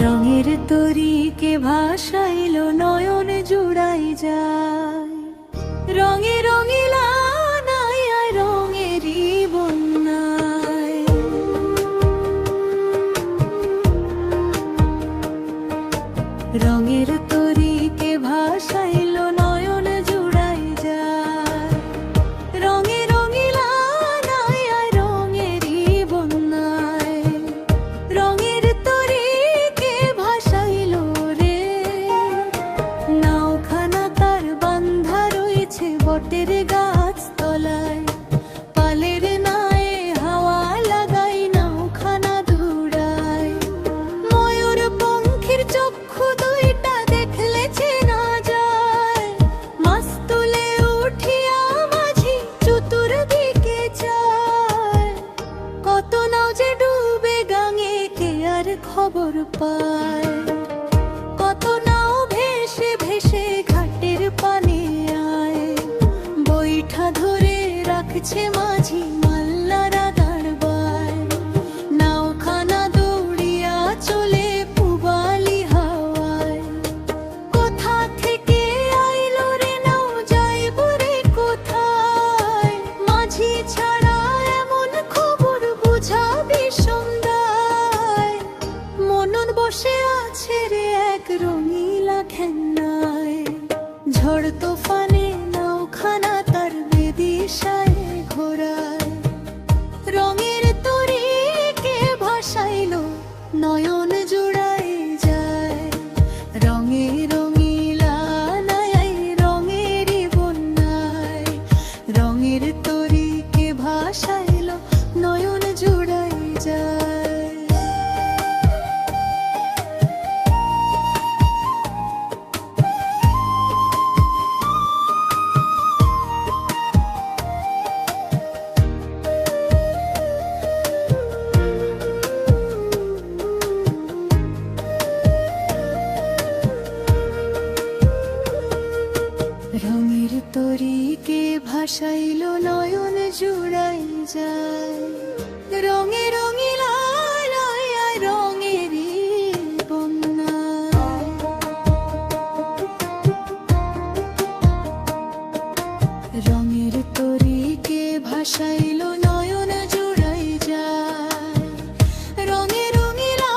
রঙের তরীকে ভাসাইল নয়ন জুড়াই যায়, রঙে রঙিলা নাই আয় রঙেরই বন্যায়। রঙের তরীকে ভাসাইল নয়ন জুড়াই যায়, রঙে রঙিলা নাই আয় রঙেরই বন্যায়। রঙের তরীকে ভাসাইল রে নাওখানা তার বান্ধা রয়েছে বটের গাছ তলায়। পালের নায়ে হাওয়া লাগাই নাওখানা দৌড়ায়, ময়ূর পঙ্খির চক্ষু দুইটা দেখলে চেনা যায়। মাছ তুলে উঠিয়া মাঝি চতুর্দিকে যায়, কত নাও যে ডুবে গাঙে কে আর খবর পায়। কত নাও ভেসে ভেসে ঘাটের পানে আয়, বৈঠা ধরে রাখছে মাঝি মাল্লারা দাঁড়বায়। নাওখানা দৌড়িয়া চলে পুবালি হাওয়ায়, কোথা থেকে আইলো রে নাও যাইব রে কোথায়। মাঝি ছাড়া এমন খবর বুঝাবি সন্ধ্যায়, মনন বসে আছে রে এক রঙিলা খেন্নায়। ঝড় তোফানে নাওখানা তার বেদিশায় ঘোরায়, রঙের তরীকে ভাসাইল নয়ন জুড়াই যায়। রঙে রঙিলা নাই রঙেরই বন্যায়, রঙের তরীকে ভাসাইল নয়ন জুড়াই যায়। রঙের তরীকে ভাসাইল নয়ন জুড়াই যায়, রঙে রঙিলা নাই আয় রঙেরই বন্যায়। রঙের তরীকে ভাসাইল নয়ন জুড়াই যায়, রঙে রঙিলা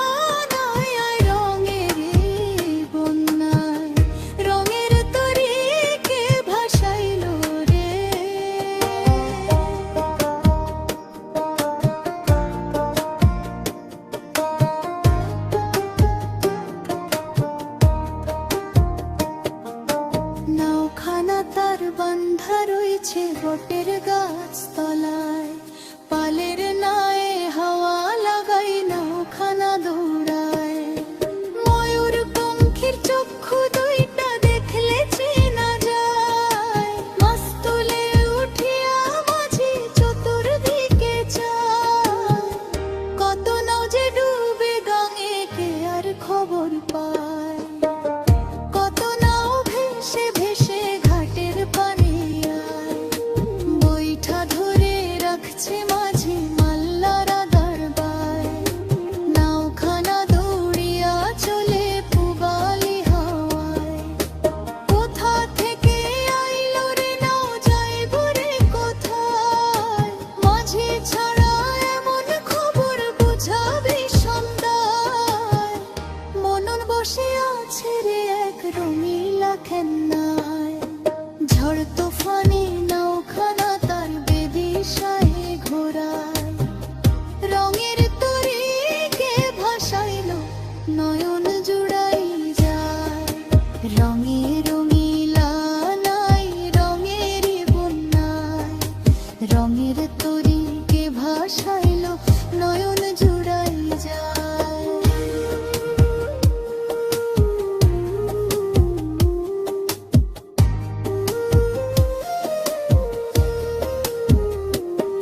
নাই আয় রঙেরই বন্যায়। রঙের তরীকে ভাসাইল রে নাওখানা তার বান্ধা রয়েছে বটের গাছ তলায়। পালের নায়ে হাওয়া লাগাই নাওখানা দৌড়ায়, ময়ূর পঙ্খির চক্ষু দুইটা দেখলে চেনা যায়। মাছ তুলে উঠিয়া মাঝি চতুর্দিকে যায়, কত নাও যে ডুবে গাঙে কে আর খবর পায়। কত নাও ভেসে ভেসে ঘাটের পানে আয়, বৈঠা ধরে রাখছে মাঝি মাল্লারা দাঁড়বায়। নাওখানা দৌড়িয়া চলে পুবালি হাওয়ায়, কোথা থেকে আইলো রে নাও যাইব রে কোথায়। মাঝি ছাড়া এমন খবর বুঝাবি সন্ধ্যায়, মনন বসে আছে রে এক রঙিলা খেন্নায়। ঝড় তোফানে নাওখানা তার বেদিশায় ঘোরায়, রঙের তরীকে ভাসাইল নয়ন জুড়াই যায়। রঙে রঙে